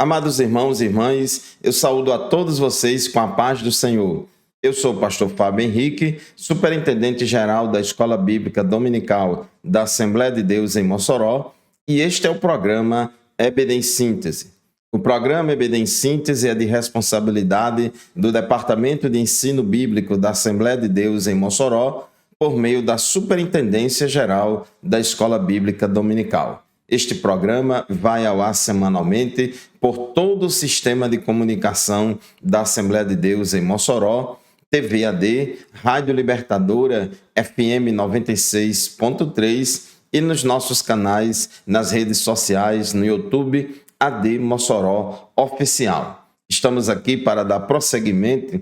Amados irmãos e irmãs, eu saúdo a todos vocês com a paz do Senhor. Eu sou o pastor Fábio Henrique, superintendente-geral da Escola Bíblica Dominical da Assembleia de Deus em Mossoró, e este é o programa EBD em Síntese. O programa EBD em Síntese é de responsabilidade do Departamento de Ensino Bíblico da Assembleia de Deus em Mossoró, por meio da Superintendência Geral da Escola Bíblica Dominical. Este programa vai ao ar semanalmente por todo o sistema de comunicação da Assembleia de Deus em Mossoró, TV AD, Rádio Libertadora FM 96.3 e nos nossos canais nas redes sociais no YouTube AD Mossoró Oficial. Estamos aqui para dar prosseguimento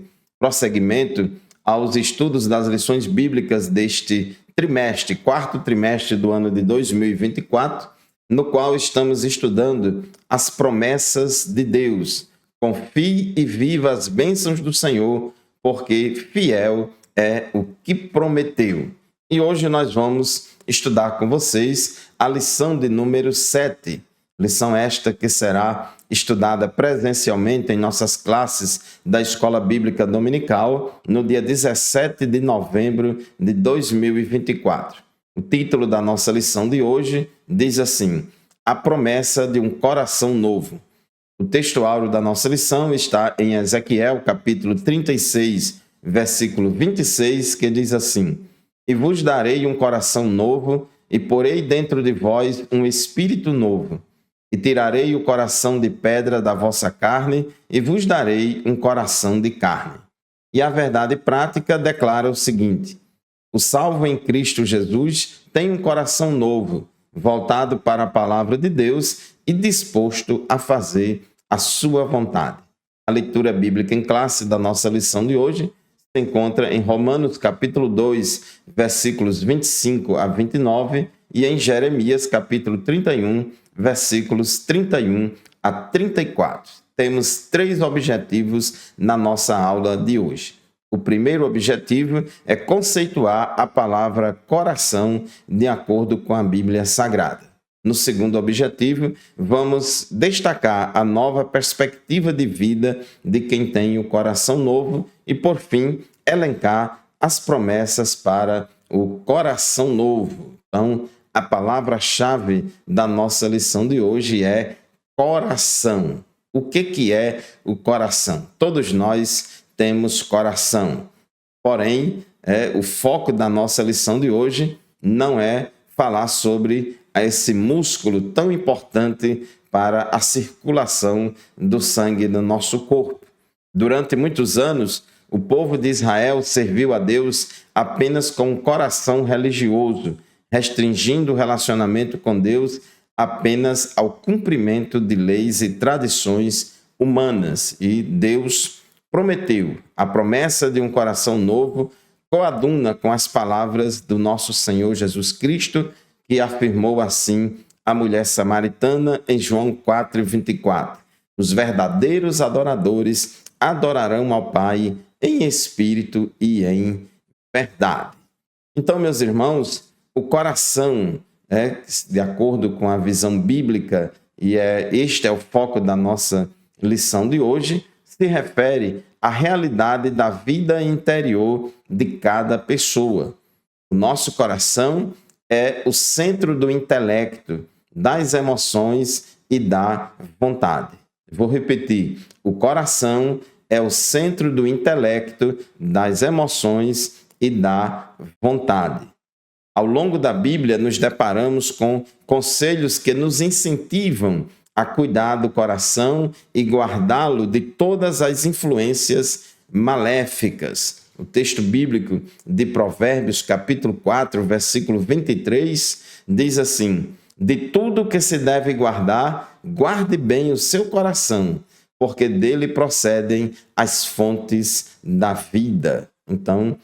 aos estudos das lições bíblicas deste trimestre, quarto trimestre do ano de 2024, no qual estamos estudando as promessas de Deus. Confie e viva as bênçãos do Senhor, porque fiel é o que prometeu. E hoje nós vamos estudar com vocês a lição de número 7. Lição esta que será estudada presencialmente em nossas classes da Escola Bíblica Dominical no dia 17 de novembro de 2024. O título da nossa lição de hoje diz assim: A promessa de um coração novo. O texto áureo da nossa lição está em Ezequiel, capítulo 36, versículo 26, que diz assim: E vos darei um coração novo, e porei dentro de vós um espírito novo. E tirarei o coração de pedra da vossa carne, e vos darei um coração de carne. E a verdade prática declara o seguinte: o salvo em Cristo Jesus tem um coração novo, voltado para a palavra de Deus e disposto a fazer a sua vontade. A leitura bíblica em classe da nossa lição de hoje se encontra em Romanos capítulo 2, versículos 25 a 29 e em Jeremias capítulo 31, versículos 31 a 34. Temos 3 objetivos na nossa aula de hoje. O primeiro objetivo é conceituar a palavra coração de acordo com a Bíblia Sagrada. No segundo objetivo, vamos destacar a nova perspectiva de vida de quem tem o coração novo e, por fim, elencar as promessas para o coração novo. Então, a palavra-chave da nossa lição de hoje é coração. O que é o coração? Todos nós temos coração. Porém, o foco da nossa lição de hoje não é falar sobre esse músculo tão importante para a circulação do sangue no nosso corpo. Durante muitos anos, o povo de Israel serviu a Deus apenas com um coração religioso, restringindo o relacionamento com Deus apenas ao cumprimento de leis e tradições humanas. E Deus prometeu a promessa de um coração novo, coaduna com as palavras do nosso Senhor Jesus Cristo, que afirmou assim a mulher samaritana em João 4:24. Os verdadeiros adoradores adorarão ao Pai em espírito e em verdade. Então, meus irmãos, o coração, de acordo com a visão bíblica, e este é o foco da nossa lição de hoje, se refere à realidade da vida interior de cada pessoa. O nosso coração é o centro do intelecto, das emoções e da vontade. Vou repetir: o coração é o centro do intelecto, das emoções e da vontade. Ao longo da Bíblia, nos deparamos com conselhos que nos incentivam a cuidar do coração e guardá-lo de todas as influências maléficas. O texto bíblico de Provérbios, capítulo 4, versículo 23, diz assim: De tudo que se deve guardar, guarde bem o seu coração, porque dele procedem as fontes da vida. Então,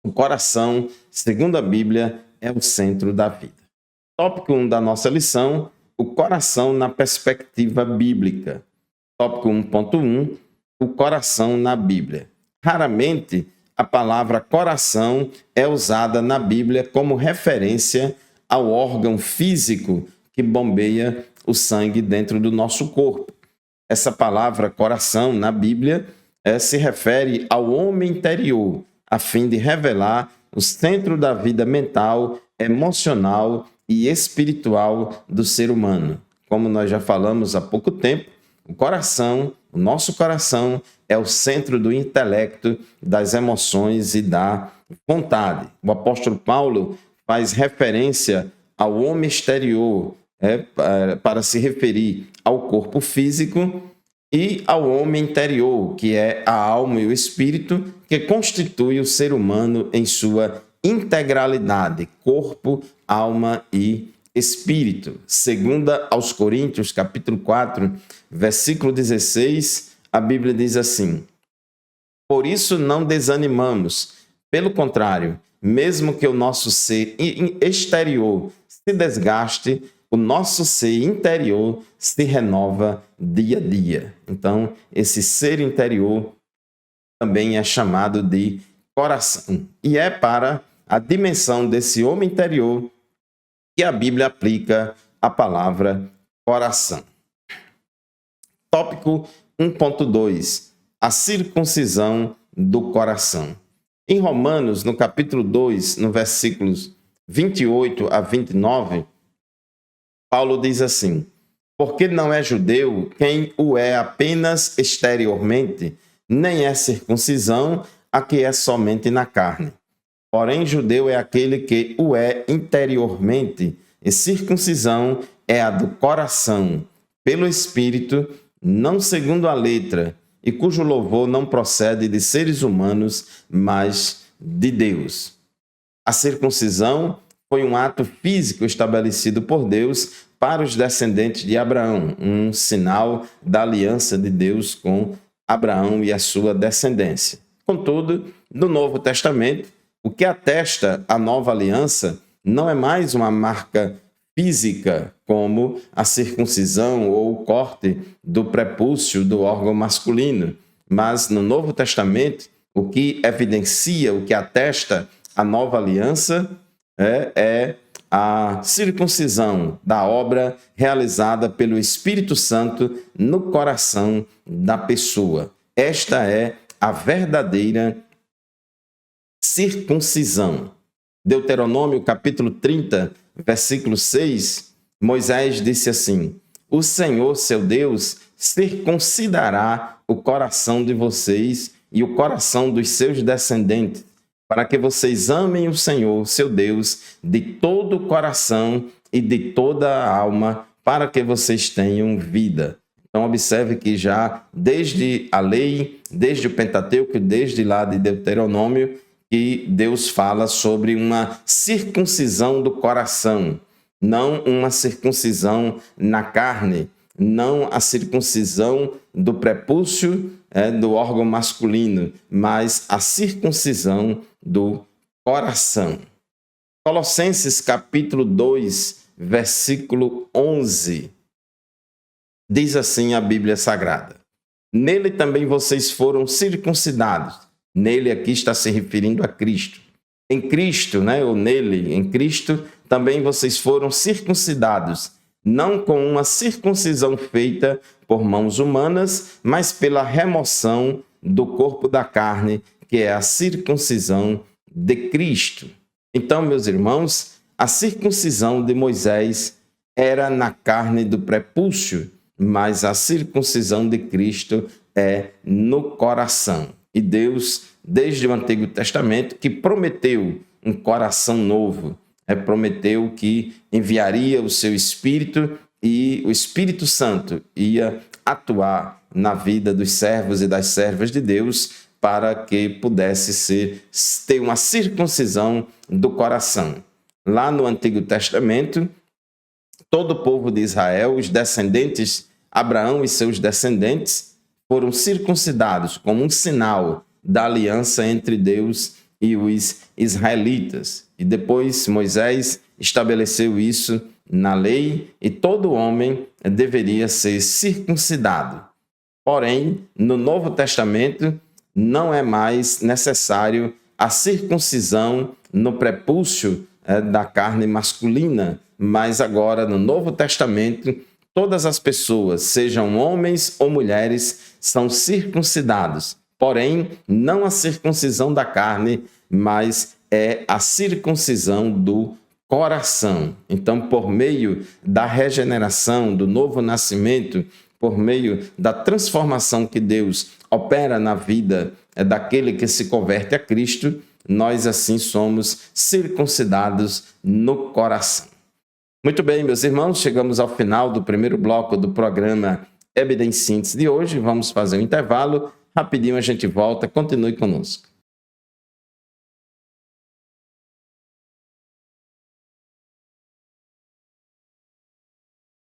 o coração, segundo a Bíblia, é o centro da vida. Tópico 1 da nossa lição: o coração na perspectiva bíblica. Tópico 1.1, o coração na Bíblia. Raramente a palavra coração é usada na Bíblia como referência ao órgão físico que bombeia o sangue dentro do nosso corpo. Essa palavra coração na Bíblia se refere ao homem interior, a fim de revelar o centro da vida mental, emocional e espiritual do ser humano. Como nós já falamos há pouco tempo, o nosso coração é o centro do intelecto, das emoções e da vontade. O apóstolo Paulo faz referência ao homem exterior, para se referir ao corpo físico, e ao homem interior, que é a alma e o espírito, que constitui o ser humano em sua integralidade, corpo, alma e espírito. Segunda aos Coríntios, capítulo 4, versículo 16, a Bíblia diz assim: por isso não desanimamos, pelo contrário, mesmo que o nosso ser exterior se desgaste, o nosso ser interior se renova dia a dia. Então, esse ser interior também é chamado de coração. E é para a dimensão desse homem interior que a Bíblia aplica a palavra coração. Tópico 1.2. A circuncisão do coração. Em Romanos, no capítulo 2, no versículos 28 a 29, Paulo diz assim: porque não é judeu quem o é apenas exteriormente, nem é circuncisão a que é somente na carne. Porém, judeu é aquele que o é interiormente, e circuncisão é a do coração, pelo Espírito, não segundo a letra, e cujo louvor não procede de seres humanos, mas de Deus. A circuncisão foi um ato físico estabelecido por Deus para os descendentes de Abraão, um sinal da aliança de Deus com Abraão e a sua descendência. Contudo, no Novo Testamento, o que atesta a nova aliança não é mais uma marca física, como a circuncisão ou o corte do prepúcio do órgão masculino, mas no Novo Testamento, o que evidencia, o que atesta a nova aliança é a circuncisão da obra realizada pelo Espírito Santo no coração da pessoa. Esta é a verdadeira circuncisão. Deuteronômio capítulo 30, versículo 6, Moisés disse assim: o Senhor, seu Deus, circuncidará o coração de vocês e o coração dos seus descendentes, para que vocês amem o Senhor, seu Deus, de todo o coração e de toda a alma, para que vocês tenham vida. Então, observe que já desde a lei, desde o Pentateuco, desde lá de Deuteronômio, que Deus fala sobre uma circuncisão do coração, não uma circuncisão na carne, não a circuncisão do prepúcio do órgão masculino, mas a circuncisão do coração. Colossenses capítulo 2, versículo 11, diz assim a Bíblia Sagrada: nele também vocês foram circuncidados. Nele aqui está se referindo a Cristo. Em Cristo, ou nele, em Cristo, também vocês foram circuncidados, não com uma circuncisão feita por mãos humanas, mas pela remoção do corpo da carne, que é a circuncisão de Cristo. Então, meus irmãos, a circuncisão de Moisés era na carne do prepúcio, mas a circuncisão de Cristo é no coração. E Deus, desde o Antigo Testamento, que prometeu um coração novo, prometeu que enviaria o seu Espírito e o Espírito Santo ia atuar na vida dos servos e das servas de Deus para que pudesse ter uma circuncisão do coração. Lá no Antigo Testamento, todo o povo de Israel, os descendentes, Abraão e seus descendentes, foram circuncidados como um sinal da aliança entre Deus e os israelitas. E depois Moisés estabeleceu isso na lei e todo homem deveria ser circuncidado. Porém, no Novo Testamento, não é mais necessário a circuncisão no prepúcio da carne masculina, mas agora no Novo Testamento todas as pessoas, sejam homens ou mulheres, são circuncidados. Porém, não a circuncisão da carne, mas é a circuncisão do coração. Então, por meio da regeneração, do novo nascimento, por meio da transformação que Deus opera na vida daquele que se converte a Cristo, nós assim somos circuncidados no coração. Muito bem, meus irmãos, chegamos ao final do primeiro bloco do programa EBD em Síntese de hoje. Vamos fazer um intervalo. Rapidinho a gente volta. Continue conosco.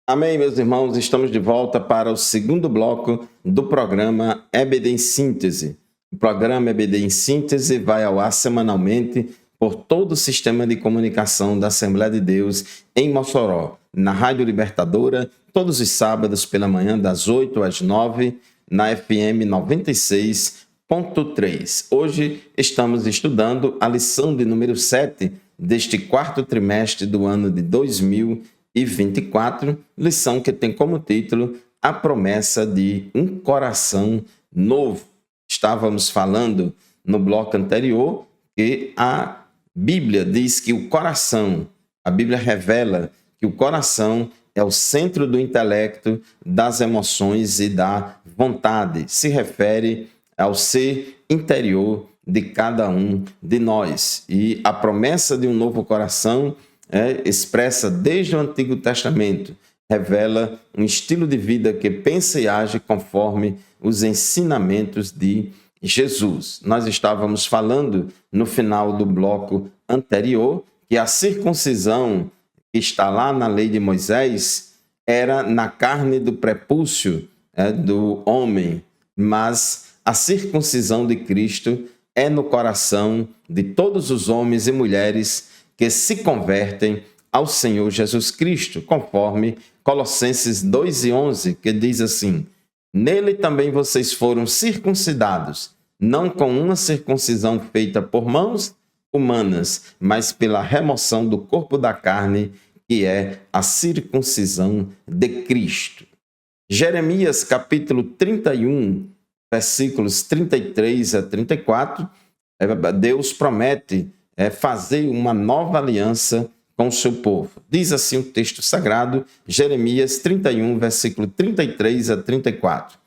Amém, meus irmãos. Estamos de volta para o segundo bloco do programa EBD em Síntese. O programa EBD em Síntese vai ao ar semanalmente por todo o sistema de comunicação da Assembleia de Deus em Mossoró, na Rádio Libertadora, todos os sábados pela manhã, das 8 às 9, na FM 96.3. Hoje estamos estudando a lição de número 7 deste quarto trimestre do ano de 2024, lição que tem como título A Promessa de um Coração Novo. Estávamos falando no bloco anterior que a Bíblia diz que o coração, a Bíblia revela que o coração é o centro do intelecto, das emoções e da vontade. Se refere ao ser interior de cada um de nós. E a promessa de um novo coração é expressa desde o Antigo Testamento. Revela um estilo de vida que pensa e age conforme os ensinamentos de Jesus. Nós estávamos falando no final do bloco anterior que a circuncisão que está lá na lei de Moisés era na carne do prepúcio do homem, mas a circuncisão de Cristo é no coração de todos os homens e mulheres que se convertem ao Senhor Jesus Cristo, conforme Colossenses 2:11, que diz assim: nele também vocês foram circuncidados, não com uma circuncisão feita por mãos humanas, mas pela remoção do corpo da carne, que é a circuncisão de Cristo. Jeremias capítulo 31, versículos 33 a 34, Deus promete fazer uma nova aliança com o seu povo. Diz assim o texto sagrado, Jeremias 31, versículo 33 a 34.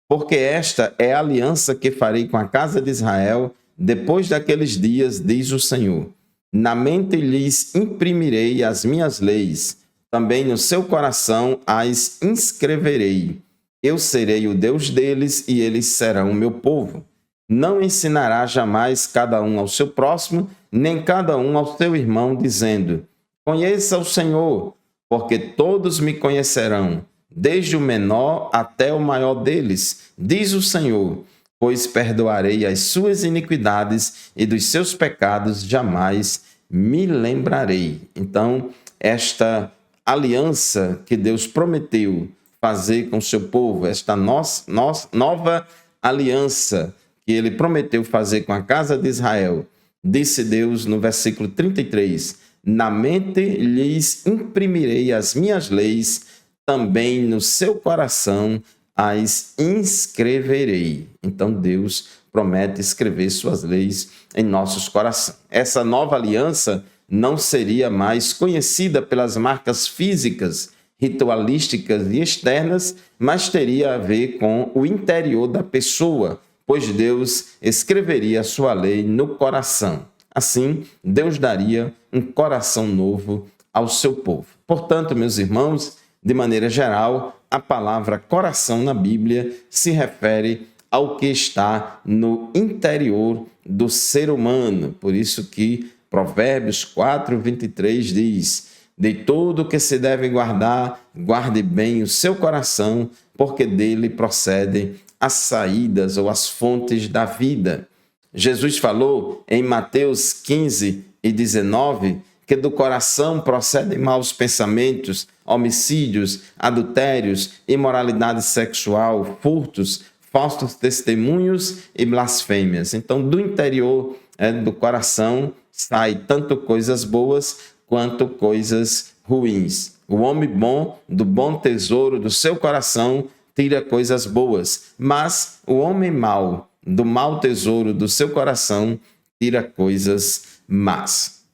Porque esta é a aliança que farei com a casa de Israel depois daqueles dias, diz o Senhor. Na mente lhes imprimirei as minhas leis, também no seu coração as inscreverei. Eu serei o Deus deles e eles serão o meu povo. Não ensinará jamais cada um ao seu próximo, nem cada um ao seu irmão, dizendo: conheça o Senhor, porque todos me conhecerão, desde o menor até o maior deles, diz o Senhor, pois perdoarei as suas iniquidades e dos seus pecados jamais me lembrarei. Então, esta aliança que Deus prometeu fazer com o seu povo, esta nova aliança que ele prometeu fazer com a casa de Israel, disse Deus no versículo 33, na mente lhes imprimirei as minhas leis, também no seu coração as inscreverei. Então Deus promete escrever suas leis em nossos corações. Essa nova aliança não seria mais conhecida pelas marcas físicas, ritualísticas e externas, mas teria a ver com o interior da pessoa, pois Deus escreveria a sua lei no coração. Assim, Deus daria um coração novo ao seu povo. Portanto, meus irmãos, de maneira geral, a palavra coração na Bíblia se refere ao que está no interior do ser humano. Por isso que Provérbios 4:23 diz: de tudo o que se deve guardar, guarde bem o seu coração, porque dele procedem as saídas ou as fontes da vida. Jesus falou em Mateus 15:19 que do coração procedem maus pensamentos, homicídios, adultérios, imoralidade sexual, furtos, falsos testemunhos e blasfêmias. Então, do interior do coração sai tanto coisas boas quanto coisas ruins. O homem bom, do bom tesouro do seu coração, tira coisas boas, mas o homem mau, do mau tesouro do seu coração, tira coisas más.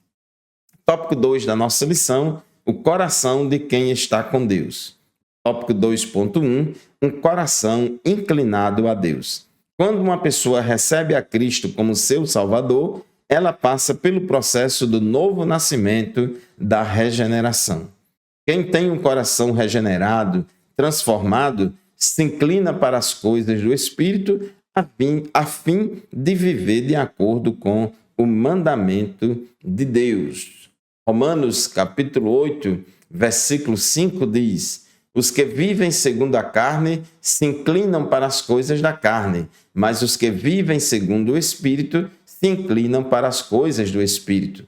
Tópico 2 da nossa lição, o coração de quem está com Deus. Tópico 2.1, um coração inclinado a Deus. Quando uma pessoa recebe a Cristo como seu Salvador, ela passa pelo processo do novo nascimento, da regeneração. Quem tem um coração regenerado, transformado, se inclina para as coisas do Espírito a fim de viver de acordo com o mandamento de Deus. Romanos capítulo 8, versículo 5 diz: os que vivem segundo a carne se inclinam para as coisas da carne, mas os que vivem segundo o Espírito se inclinam para as coisas do Espírito.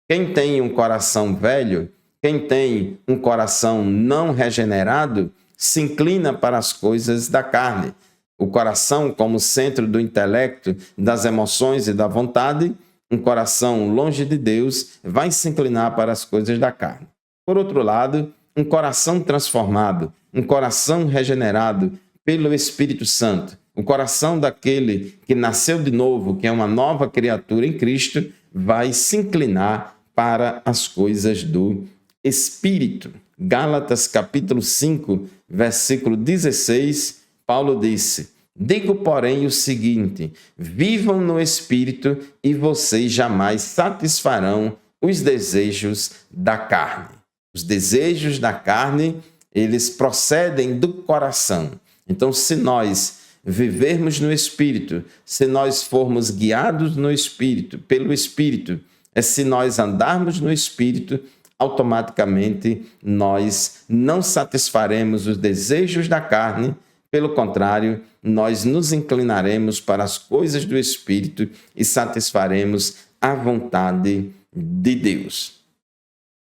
Quem tem um coração velho, quem tem um coração não regenerado, se inclina para as coisas da carne. O coração como centro do intelecto, das emoções e da vontade, um coração longe de Deus vai se inclinar para as coisas da carne. Por outro lado, um coração transformado, um coração regenerado pelo Espírito Santo, o coração daquele que nasceu de novo, que é uma nova criatura em Cristo, vai se inclinar para as coisas do Espírito. Gálatas capítulo 5, versículo 16, Paulo disse: digo, porém, o seguinte: vivam no Espírito e vocês jamais satisfarão os desejos da carne. Os desejos da carne, eles procedem do coração. Então, se nós vivermos no Espírito, se nós formos guiados no Espírito, pelo Espírito, se nós andarmos no Espírito, automaticamente nós não satisfaremos os desejos da carne. Pelo contrário, nós nos inclinaremos para as coisas do Espírito e satisfaremos a vontade de Deus.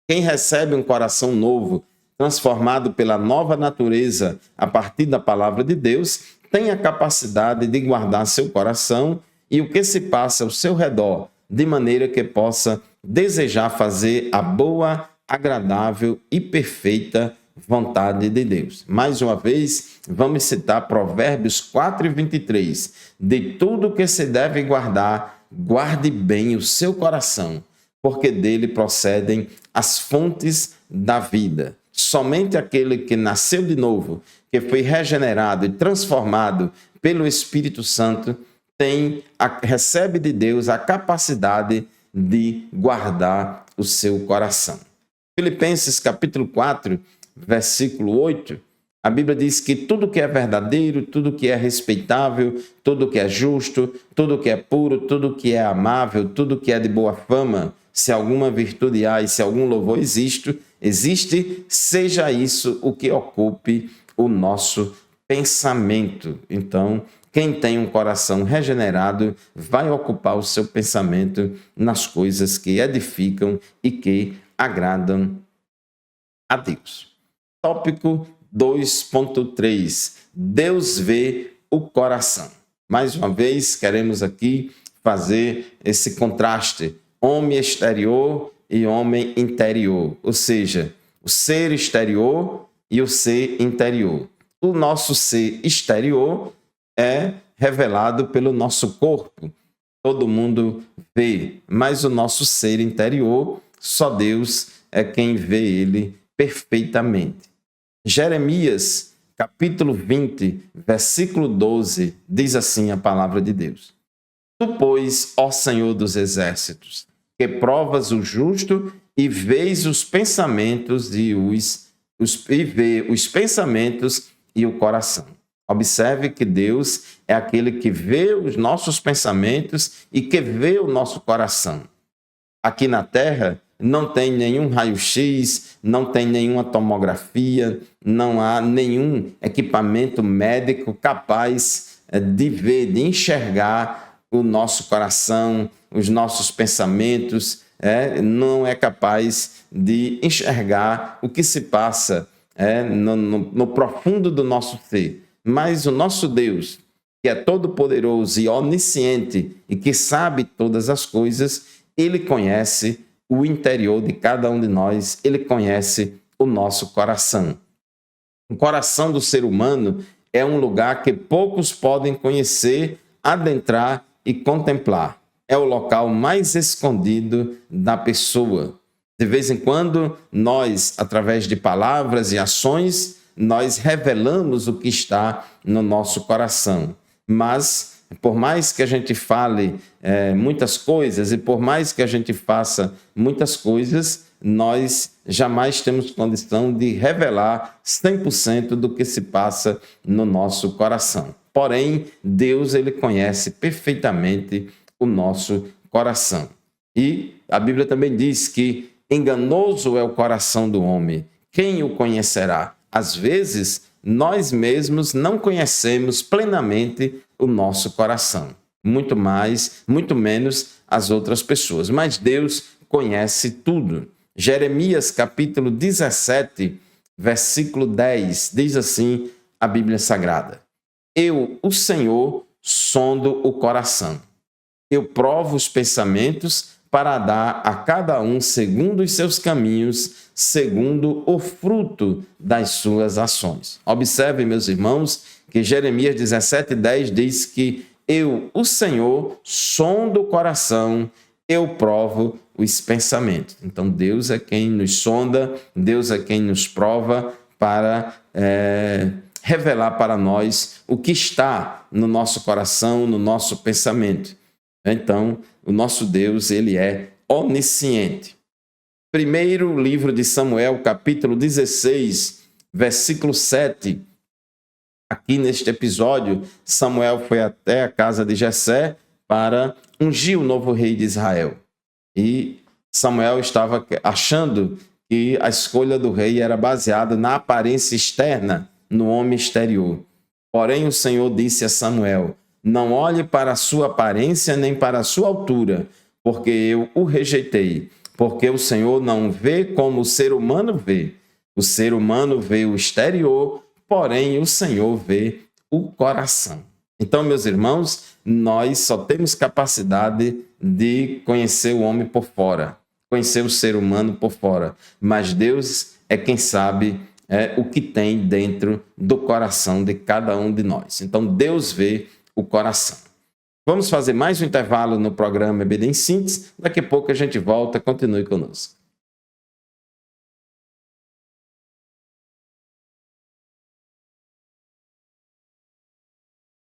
Quem recebe um coração novo, transformado pela nova natureza a partir da palavra de Deus, tem a capacidade de guardar seu coração e o que se passa ao seu redor, de maneira que possa desejar fazer a boa, agradável e perfeita vontade de Deus. Mais uma vez, vamos citar Provérbios 4:23. De tudo que se deve guardar, guarde bem o seu coração, porque dele procedem as fontes da vida. Somente aquele que nasceu de novo, que foi regenerado e transformado pelo Espírito Santo, recebe de Deus a capacidade de guardar o seu coração. Filipenses capítulo 4, versículo 8, a Bíblia diz que tudo que é verdadeiro, tudo que é respeitável, tudo que é justo, tudo que é puro, tudo que é amável, tudo que é de boa fama, se alguma virtude há e se algum louvor existe, seja isso o que ocupe o nosso pensamento. Então, quem tem um coração regenerado vai ocupar o seu pensamento nas coisas que edificam e que agradam a Deus. Tópico 2.3. Deus vê o coração. Mais uma vez, queremos aqui fazer esse contraste: homem exterior e homem interior, ou seja, o ser exterior e o ser interior. O nosso ser exterior é revelado pelo nosso corpo, todo mundo vê, mas o nosso ser interior, só Deus é quem vê ele perfeitamente. Jeremias, capítulo 20, versículo 12, diz assim a palavra de Deus: Tu, pois, ó Senhor dos exércitos, que provas o justo e vês os pensamentos e vê os pensamentos e o coração. Observe que Deus é aquele que vê os nossos pensamentos e que vê o nosso coração. Aqui na Terra não tem nenhum raio-x, não tem nenhuma tomografia, não há nenhum equipamento médico capaz de ver, de enxergar o nosso coração, os nossos pensamentos, não é capaz de enxergar o que se passa no profundo do nosso ser. Mas o nosso Deus, que é todo-poderoso e onisciente e que sabe todas as coisas, ele conhece o interior de cada um de nós, ele conhece o nosso coração. O coração do ser humano é um lugar que poucos podem conhecer, adentrar e contemplar. É o local mais escondido da pessoa. De vez em quando, nós, através de palavras e ações, nós revelamos o que está no nosso coração. Mas, por mais que a gente fale muitas coisas e por mais que a gente faça muitas coisas, nós jamais temos condição de revelar 100% do que se passa no nosso coração. Porém, Deus, ele conhece perfeitamente o nosso coração. E a Bíblia também diz que enganoso é o coração do homem, quem o conhecerá? Às vezes, nós mesmos não conhecemos plenamente o nosso coração, muito menos as outras pessoas, mas Deus conhece tudo. Jeremias capítulo 17, versículo 10, diz assim a Bíblia Sagrada: Eu, o Senhor, sondo o coração. Eu provo os pensamentos para dar a cada um segundo os seus caminhos, segundo o fruto das suas ações. Observem, meus irmãos, que Jeremias 17:10 diz que eu, o Senhor, sondo o coração, eu provo os pensamentos. Então, Deus é quem nos sonda, Deus é quem nos prova para revelar para nós o que está no nosso coração, no nosso pensamento. Então, o nosso Deus, ele é onisciente. Primeiro livro de Samuel, capítulo 16, versículo 7. Aqui neste episódio, Samuel foi até a casa de Jessé para ungir o novo rei de Israel. E Samuel estava achando que a escolha do rei era baseada na aparência externa, no homem exterior. Porém, o Senhor disse a Samuel: não olhe para a sua aparência nem para a sua altura, porque eu o rejeitei. Porque o Senhor não vê como o ser humano vê. O ser humano vê o exterior, porém o Senhor vê o coração. Então, meus irmãos, nós só temos capacidade de conhecer o homem por fora, conhecer o ser humano por fora, mas Deus é quem sabe o que tem dentro do coração de cada um de nós. Então, Deus vê o coração. Vamos fazer mais um intervalo no programa EBD em Síntese. Daqui a pouco a gente volta. Continue conosco.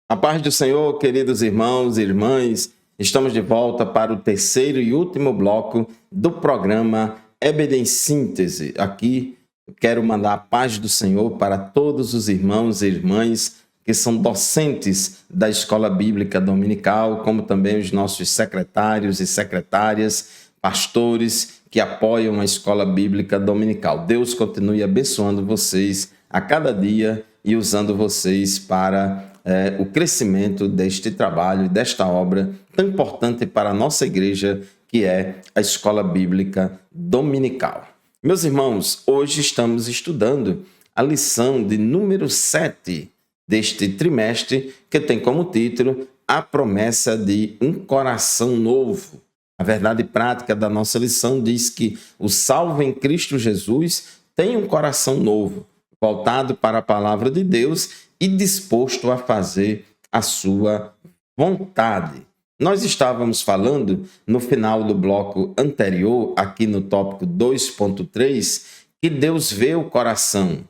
A paz do Senhor, queridos irmãos e irmãs, estamos de volta para o terceiro e último bloco do programa EBD em Síntese. Aqui eu quero mandar a paz do Senhor para todos os irmãos e irmãs que são docentes da Escola Bíblica Dominical, como também os nossos secretários e secretárias, pastores que apoiam a Escola Bíblica Dominical. Deus continue abençoando vocês a cada dia e usando vocês para o crescimento deste trabalho, desta obra tão importante para a nossa igreja, que é a Escola Bíblica Dominical. Meus irmãos, hoje estamos estudando a lição de número 7 deste trimestre, que tem como título A Promessa de um Coração Novo. A verdade prática da nossa lição diz que o salvo em Cristo Jesus tem um coração novo, voltado para a palavra de Deus e disposto a fazer a sua vontade. Nós estávamos falando no final do bloco anterior, aqui no tópico 2.3, que Deus vê o coração.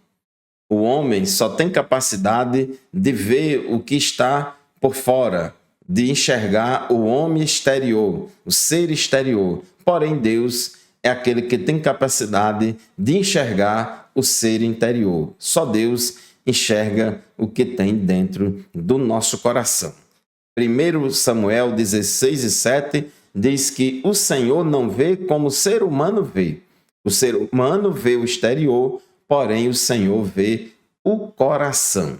O homem só tem capacidade de ver o que está por fora, de enxergar o homem exterior, o ser exterior. Porém, Deus é aquele que tem capacidade de enxergar o ser interior. Só Deus enxerga o que tem dentro do nosso coração. 1 Samuel 16:7 diz que o Senhor não vê como o ser humano vê. O ser humano vê o exterior, porém o Senhor vê o coração.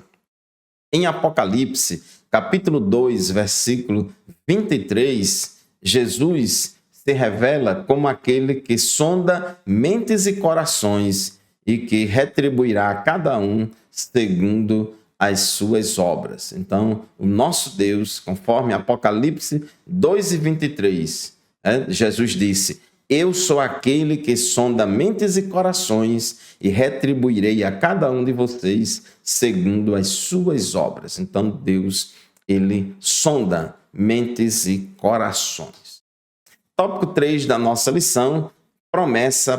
Em Apocalipse, capítulo 2, versículo 23, Jesus se revela como aquele que sonda mentes e corações e que retribuirá a cada um segundo as suas obras. Então, o nosso Deus, conforme Apocalipse 2:23, Jesus disse: eu sou aquele que sonda mentes e corações e retribuirei a cada um de vocês segundo as suas obras. Então, Deus, ele sonda mentes e corações. Tópico 3 da nossa lição, promessas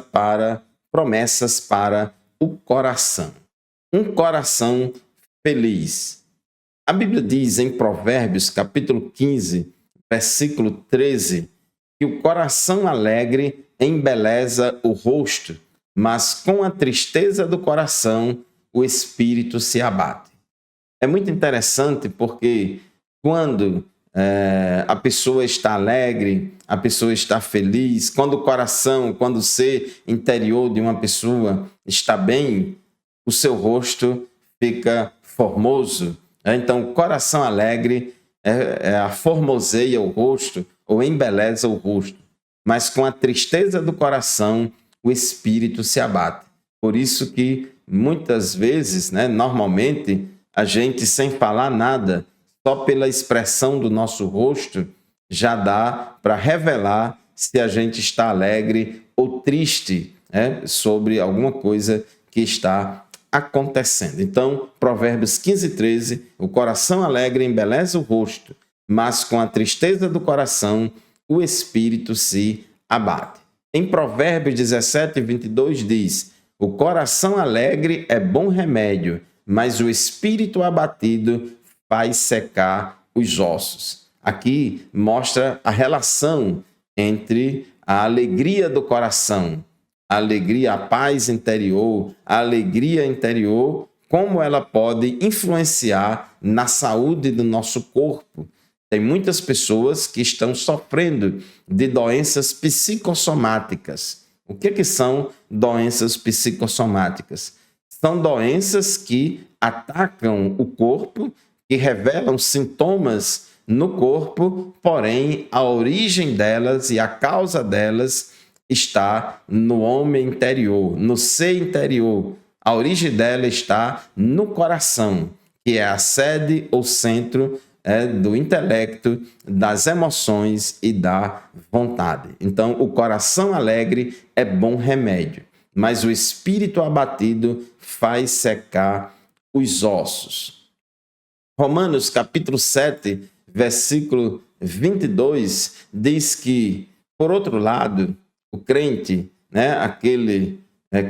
para o coração. Um coração feliz. A Bíblia diz em Provérbios, capítulo 15, versículo 13, que o coração alegre embeleza o rosto, mas com a tristeza do coração o espírito se abate. É muito interessante porque quando a pessoa está alegre, a pessoa está feliz, quando o coração, quando o ser interior de uma pessoa está bem, o seu rosto fica formoso. Então, o coração alegre formoseia o rosto ou embeleza o rosto, mas com a tristeza do coração o espírito se abate. Por isso que muitas vezes, normalmente, a gente sem falar nada, só pela expressão do nosso rosto, já dá para revelar se a gente está alegre ou triste sobre alguma coisa que está acontecendo. Então, Provérbios 15, 13, o coração alegre embeleza o rosto, mas com a tristeza do coração o espírito se abate. Em Provérbios 17, 22 diz, o coração alegre é bom remédio, mas o espírito abatido faz secar os ossos. Aqui mostra a relação entre a alegria do coração, a alegria, a paz interior, a alegria interior, como ela pode influenciar na saúde do nosso corpo. Tem muitas pessoas que estão sofrendo de doenças psicossomáticas. O que são doenças psicossomáticas? São doenças que atacam o corpo, que revelam sintomas no corpo, porém a origem delas e a causa delas está no homem interior, no ser interior. A origem dela está no coração, que é a sede ou centro do intelecto, das emoções e da vontade. Então, o coração alegre é bom remédio, mas o espírito abatido faz secar os ossos. Romanos capítulo 7, versículo 22, diz que, por outro lado, o crente, aquele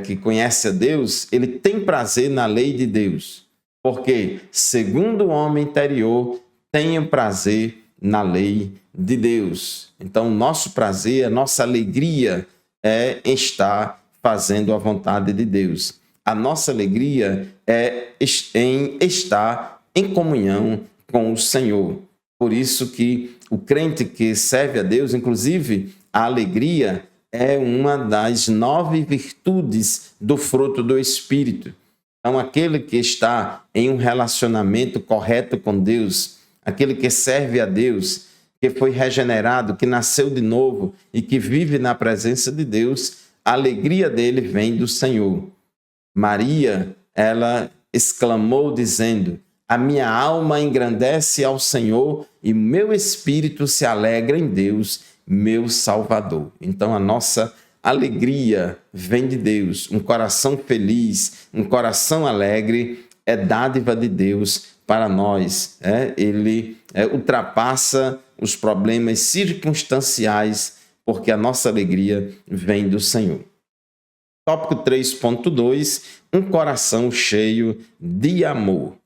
que conhece a Deus, ele tem prazer na lei de Deus, porque, segundo o homem interior, tem prazer na lei de Deus. Então, nosso prazer, a nossa alegria é estar fazendo a vontade de Deus. A nossa alegria é em estar em comunhão com o Senhor. Por isso que o crente que serve a Deus, inclusive, a alegria é uma das 9 virtudes do fruto do Espírito. Então, aquele que está em um relacionamento correto com Deus, aquele que serve a Deus, que foi regenerado, que nasceu de novo e que vive na presença de Deus, a alegria dele vem do Senhor. Maria, ela exclamou dizendo, a minha alma engrandece ao Senhor e meu espírito se alegra em Deus, meu Salvador. Então, a nossa alegria vem de Deus. Um coração feliz, um coração alegre é dádiva de Deus para nós. Ele ultrapassa os problemas circunstanciais, porque a nossa alegria vem do Senhor. Tópico 3.2, um coração cheio de amor.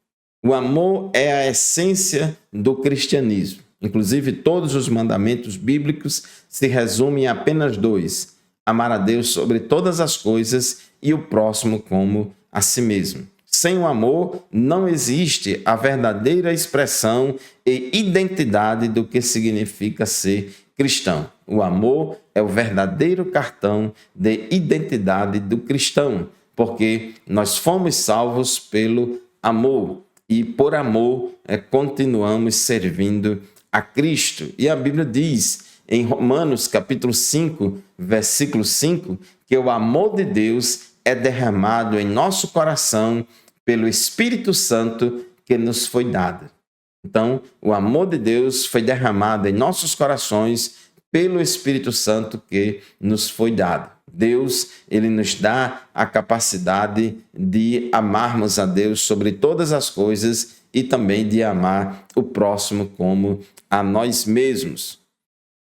O amor é a essência do cristianismo. Inclusive, todos os mandamentos bíblicos se resumem em apenas 2. Amar a Deus sobre todas as coisas e o próximo como a si mesmo. Sem o amor, não existe a verdadeira expressão e identidade do que significa ser cristão. O amor é o verdadeiro cartão de identidade do cristão, porque nós fomos salvos pelo amor e por amor continuamos servindo a Cristo. E a Bíblia diz em Romanos capítulo 5, versículo 5, que o amor de Deus é derramado em nosso coração pelo Espírito Santo que nos foi dado. Então, o amor de Deus foi derramado em nossos corações pelo Espírito Santo que nos foi dado. Deus, ele nos dá a capacidade de amarmos a Deus sobre todas as coisas e também de amar o próximo como a nós mesmos.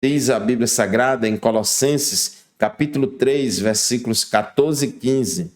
Diz a Bíblia Sagrada em Colossenses, capítulo 3, versículos 14 e 15,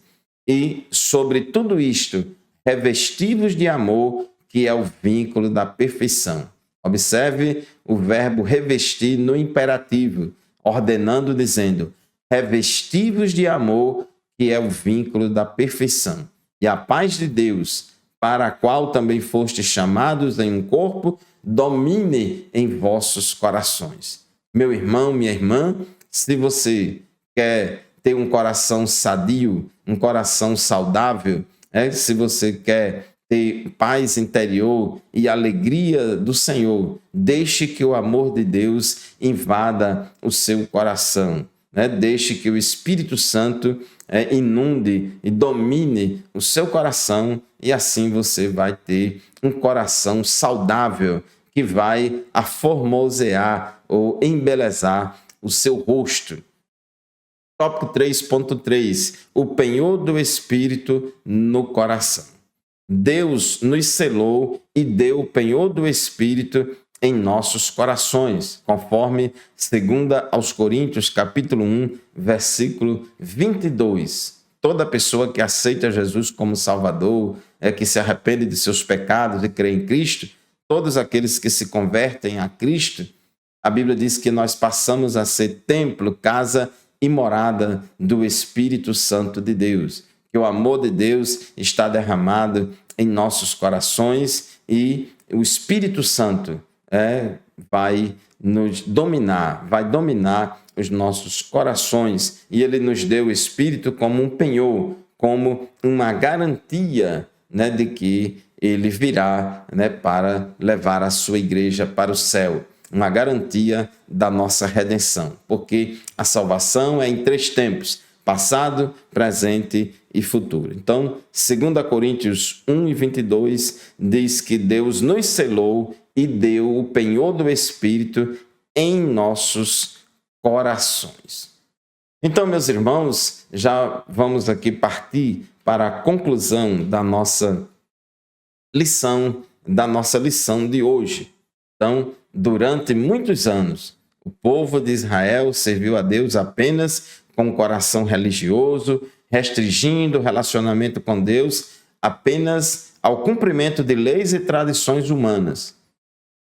e sobre tudo isto, revestivos de amor, que é o vínculo da perfeição. Observe o verbo revestir no imperativo, ordenando, dizendo, revestivos de amor, que é o vínculo da perfeição. E a paz de Deus, para a qual também fostes chamados em um corpo, domine em vossos corações. Meu irmão, minha irmã, se você quer ter um coração sadio, um coração saudável, se você quer ter paz interior e alegria do Senhor, deixe que o amor de Deus invada o seu coração. Deixe que o Espírito Santo inunde e domine o seu coração e assim você vai ter um coração saudável que vai aformosear ou embelezar o seu rosto. Tópico 3.3, o penhor do Espírito no coração. Deus nos selou e deu o penhor do Espírito em nossos corações, conforme 2 aos Coríntios, capítulo 1, versículo 22. Toda pessoa que aceita Jesus como Salvador, que se arrepende de seus pecados e crê em Cristo, todos aqueles que se convertem a Cristo, a Bíblia diz que nós passamos a ser templo, casa e morada do Espírito Santo de Deus. Que o amor de Deus está derramado em nossos corações e o Espírito Santo vai nos dominar, vai dominar os nossos corações. E ele nos deu o Espírito como um penhor, como uma garantia de que ele virá para levar a sua igreja para o céu. Uma garantia da nossa redenção, porque a salvação é em 3 tempos, passado, presente e futuro. Então, 2 Coríntios 1 e 22 diz que Deus nos selou e deu o penhor do Espírito em nossos corações. Então, meus irmãos, já vamos aqui partir para a conclusão da nossa lição de hoje. Então, durante muitos anos, o povo de Israel serviu a Deus apenas com o coração religioso, restringindo o relacionamento com Deus apenas ao cumprimento de leis e tradições humanas.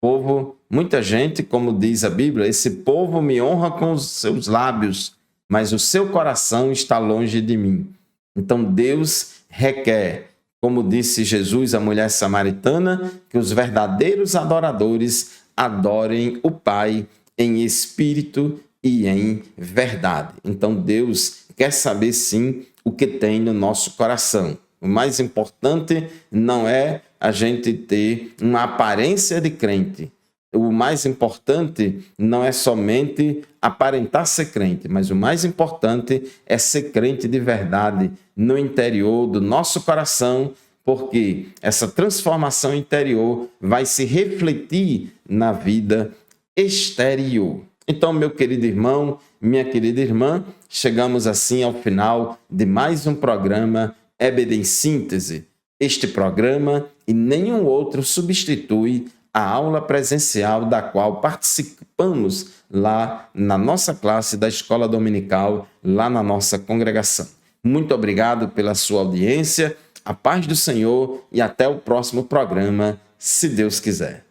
O povo, muita gente, como diz a Bíblia, esse povo me honra com os seus lábios, mas o seu coração está longe de mim. Então Deus requer, como disse Jesus à mulher samaritana, que os verdadeiros adoradores adorem o Pai em espírito e em verdade. Então Deus quer saber sim o que tem no nosso coração. O mais importante não é a gente ter uma aparência de crente. O mais importante não é somente aparentar ser crente, mas o mais importante é ser crente de verdade no interior do nosso coração, porque essa transformação interior vai se refletir na vida exterior. Então, meu querido irmão, minha querida irmã, chegamos assim ao final de mais um programa EBD em Síntese. Este programa e nenhum outro substitui a aula presencial da qual participamos lá na nossa classe da Escola Dominical, lá na nossa congregação. Muito obrigado pela sua audiência, a paz do Senhor e até o próximo programa, se Deus quiser.